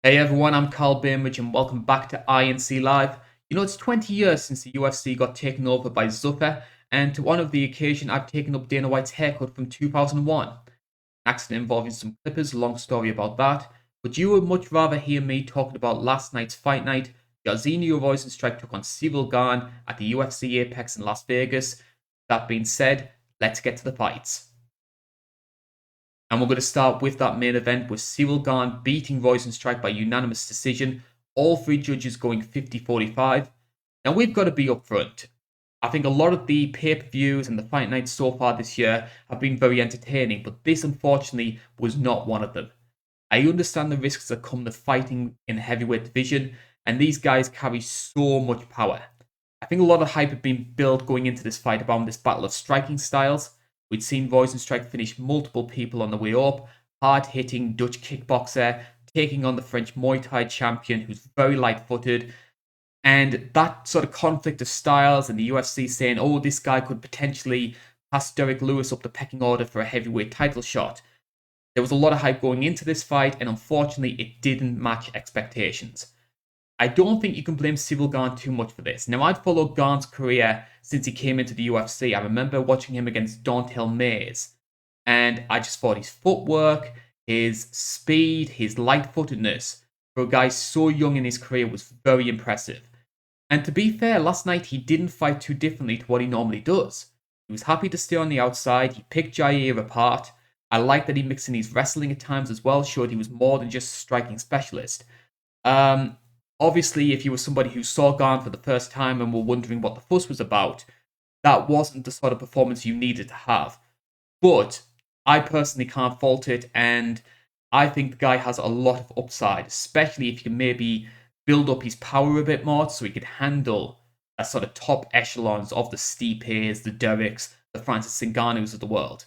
Hey everyone, I'm Karl Bainbridge and welcome back to INC Live. You know, it's 20 years since the UFC got taken over by Zuffa, and to honour the occasion, I've taken up Dana White's haircut from 2001. An accident involving some clippers, long story about that. But you would much rather hear me talking about last night's fight night. Jairzinho Rozenstruik took on Ciryl Gane at the UFC Apex in Las Vegas. That being said, let's get to the fights. And we're going to start with that main event with Ciryl Gane beating Rozenstruik by unanimous decision. All three judges going 50-45. Now we've got to be upfront. I think a lot of the pay-per-views and the fight nights so far this year have been very entertaining, but this unfortunately was not one of them. I understand the risks that come with fighting in the heavyweight division, and these guys carry so much power. I think a lot of hype had been built going into this fight about this battle of striking styles. We'd seen Rozenstruik finish multiple people on the way up, hard-hitting Dutch kickboxer, taking on the French Muay Thai champion who's very light-footed. And that sort of conflict of styles and the UFC saying, oh, this guy could potentially pass Derek Lewis up the pecking order for a heavyweight title shot. There was a lot of hype going into this fight, and unfortunately, it didn't match expectations. I don't think you can blame Ciryl Gane too much for this. Now, I'd followed Gane's career since he came into the UFC. I remember watching him against Don'Tale Mayes, and I just thought his footwork, his speed, his light-footedness for a guy so young in his career was very impressive. And to be fair, last night he didn't fight too differently to what he normally does. He was happy to stay on the outside, he picked Jair apart. I like that he mixed in his wrestling at times as well, showed he was more than just a striking specialist. Obviously, if you were somebody who saw Gane for the first time and were wondering what the fuss was about, that wasn't the sort of performance you needed to have. But I personally can't fault it, and I think the guy has a lot of upside, especially if you can maybe build up his power a bit more so he could handle a sort of top echelons of the Stipes, the Derricks, the Francis Ngannous of the world.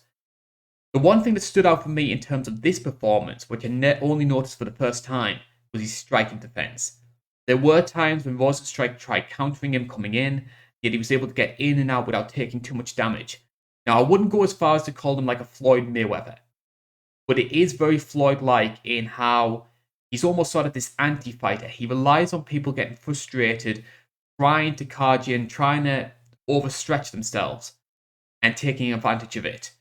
The one thing that stood out for me in terms of this performance, which I only noticed for the first time, was his striking defense. There were times when Rozenstruik tried countering him coming in, yet he was able to get in and out without taking too much damage. Now, I wouldn't go as far as to call him like a Floyd Mayweather, but it is very Floyd-like in how he's almost sort of this anti-fighter. He relies on people getting frustrated, trying to card in, trying to overstretch themselves, and taking advantage of it.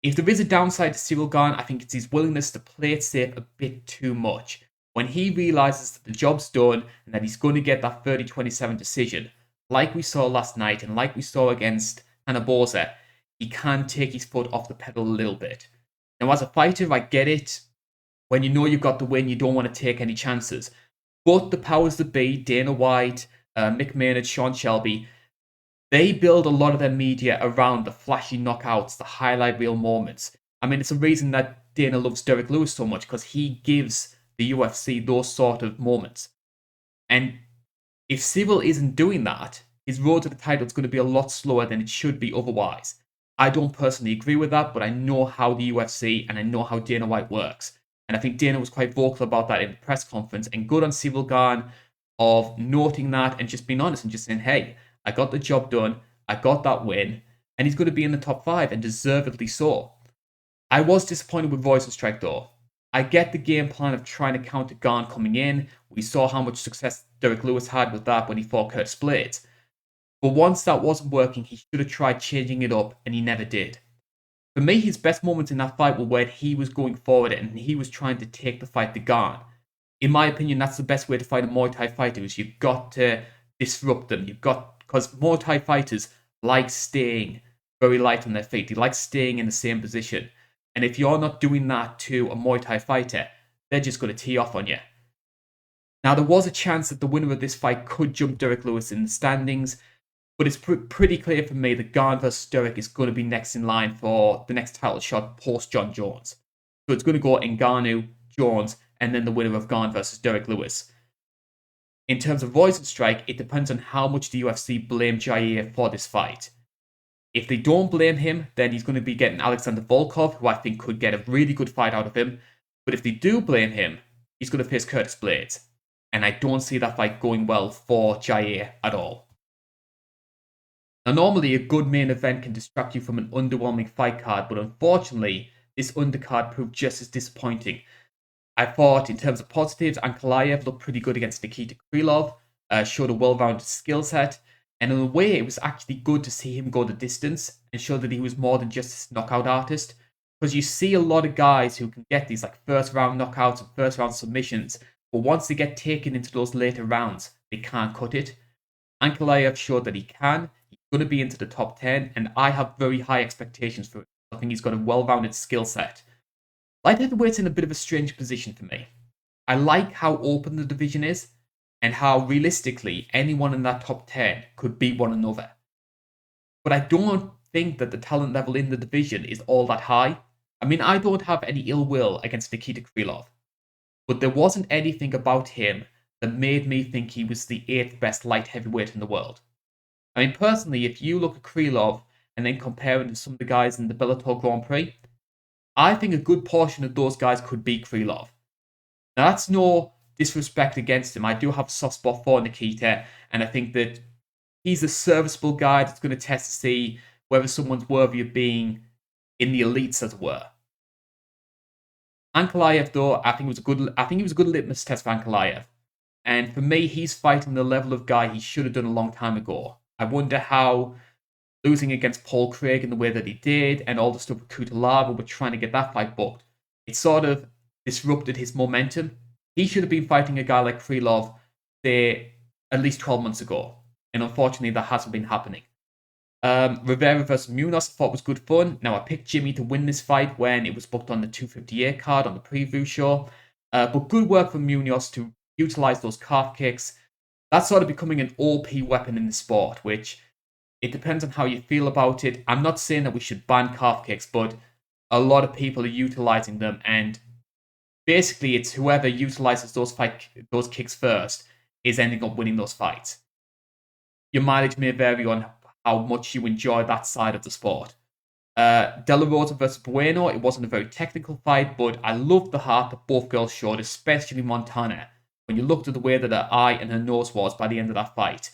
If there is a downside to Ciryl Gane, I think it's his willingness to play it safe a bit too much. When he realizes that the job's done and that he's going to get that 30-27 decision, like we saw last night and like we saw against Hanabosa, he can take his foot off the pedal a little bit. Now, as a fighter, I get it. When you know you've got the win, you don't want to take any chances. But the powers that be, Dana White, Mick Maynard, Sean Shelby, they build a lot of their media around the flashy knockouts, the highlight reel moments. I mean, it's a reason that Dana loves Derek Lewis so much, because he gives the UFC those sort of moments. And if Ciryl isn't doing that, his road to the title is going to be a lot slower than it should be otherwise. I don't personally agree with that, but I know how the UFC and I know how Dana White works. And I think Dana was quite vocal about that in the press conference, and good on Ciryl Gane of noting that and just being honest and just saying, hey, I got the job done, I got that win, and he's going to be in the top 5, and deservedly so. I was disappointed with Rozenstruik though. I get the game plan of trying to counter Gane coming in. We saw how much success Derek Lewis had with that when he fought Curtis Blades. But once that wasn't working, he should have tried changing it up, and he never did. For me, his best moments in that fight were when he was going forward and he was trying to take the fight to Gane. In my opinion, that's the best way to fight a Muay Thai fighter, is you've got to disrupt them. Because Muay Thai fighters like staying very light on their feet. They like staying in the same position. And if you're not doing that to a Muay Thai fighter, they're just going to tee off on you. Now, there was a chance that the winner of this fight could jump Derek Lewis in the standings, but it's pretty clear for me that Gane versus Derek is going to be next in line for the next title shot post John Jones. So it's going to go Ngannou, Jones, and then the winner of Gane versus Derek Lewis. In terms of Rozenstruik, it depends on how much the UFC blame Jair for this fight. If they don't blame him, then he's going to be getting Alexander Volkov, who I think could get a really good fight out of him. But if they do blame him, he's going to face Curtis Blades. And I don't see that fight going well for Jair at all. Now, normally a good main event can distract you from an underwhelming fight card, but unfortunately, this undercard proved just as disappointing. I thought in terms of positives, Ankalaev looked pretty good against Nikita Krylov, showed a well-rounded skill set, and in a way it was actually good to see him go the distance and show that he was more than just this knockout artist. Because you see a lot of guys who can get these like first round knockouts and first round submissions, but once they get taken into those later rounds, they can't cut it. Ankalaev showed that he can. He's going to be into the top 10, and I have very high expectations for him. I think he's got a well-rounded skill set. Light heavyweight's in a bit of a strange position for me. I like how open the division is, and how realistically anyone in that top 10 could beat one another. But I don't think that the talent level in the division is all that high. I mean, I don't have any ill will against Nikita Krylov, but there wasn't anything about him that made me think he was the 8th best light heavyweight in the world. I mean, personally, if you look at Krylov and then compare him to some of the guys in the Bellator Grand Prix, I think a good portion of those guys could beat Krylov. Now, that's no disrespect against him. I do have a soft spot for Nikita, and I think that he's a serviceable guy that's going to test to see whether someone's worthy of being in the elites, as it were. Ankalaev, though, I think he was a good litmus test for Ankalaev. And for me, he's fighting the level of guy he should have done a long time ago. I wonder how losing against Paul Craig in the way that he did, and all the stuff with Kutalaba with trying to get that fight booked, it sort of disrupted his momentum. He should have been fighting a guy like Krylov, say, at least 12 months ago. And unfortunately, that hasn't been happening. Rivera versus Munoz I thought was good fun. Now, I picked Jimmy to win this fight when it was booked on the 258 card on the preview show. But good work from Munoz to utilize those calf kicks. That's sort of becoming an OP weapon in the sport, which it depends on how you feel about it. I'm not saying that we should ban calf kicks, but a lot of people are utilizing them, and basically it's whoever utilizes those kicks first is ending up winning those fights. Your mileage may vary on how much you enjoy that side of the sport. De La Rosa versus Bueno, it wasn't a very technical fight, but I loved the heart that both girls showed, especially Montana, when you looked at the way that her eye and her nose was by the end of that fight.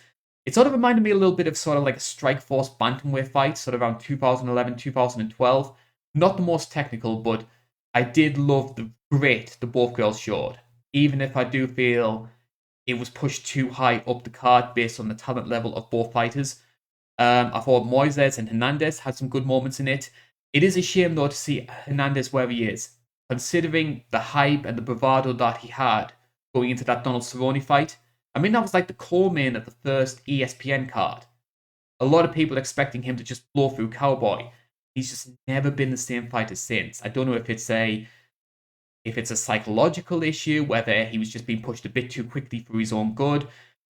It sort of reminded me a little bit of sort of like a Strikeforce bantamweight fight, sort of around 2011, 2012. Not the most technical, but I did love the grit that both girls showed, even if I do feel it was pushed too high up the card based on the talent level of both fighters. I thought Moises and Hernandez had some good moments in it. It is a shame, though, to see Hernandez where he is, considering the hype and the bravado that he had going into that Donald Cerrone fight. I mean, that was like the co-main of the first ESPN card. A lot of people expecting him to just blow through Cowboy. He's just never been the same fighter since. I don't know if it's a psychological issue, whether he was just being pushed a bit too quickly for his own good.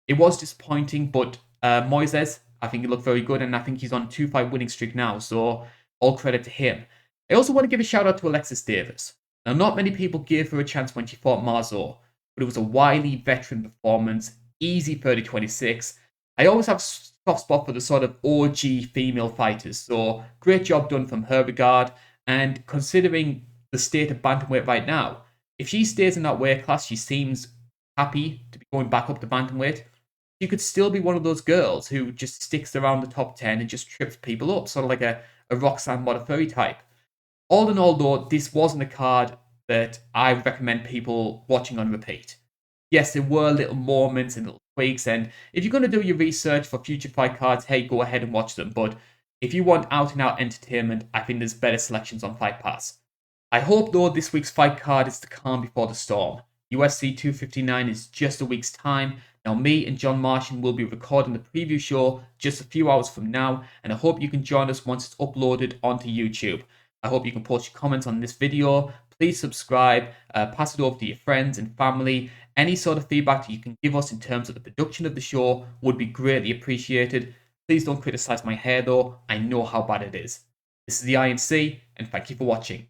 It was disappointing, but Moises, I think he looked very good, and I think he's on a 2-fight winning streak now, so all credit to him. I also want to give a shout out to Alexis Davis. Now, not many people gave her a chance when she fought Marzo, but it was a wily veteran performance, easy 30-26. I always have a soft spot for the sort of OG female fighters, so great job done from her regard, and considering the state of bantamweight right now, if she stays in that weight class, she seems happy to be going back up to bantamweight. She could still be one of those girls who just sticks around the top 10 and just trips people up, sort of like a Roxanne Modafferi type. All in all, though, this wasn't a card that I recommend people watching on repeat. Yes, there were little moments and little tweaks, and if you're going to do your research for future fight cards, hey, go ahead and watch them. But if you want out-and-out entertainment, I think there's better selections on Fight Pass. I hope, though, this week's fight card is the calm before the storm. UFC 259 is just a week's time. Now, me and John Martian will be recording the preview show just a few hours from now, and I hope you can join us once it's uploaded onto YouTube. I hope you can post your comments on this video. Please subscribe, pass it over to your friends and family. Any sort of feedback that you can give us in terms of the production of the show would be greatly appreciated. Please don't criticize my hair, though. I know how bad it is. This is the INC, and thank you for watching.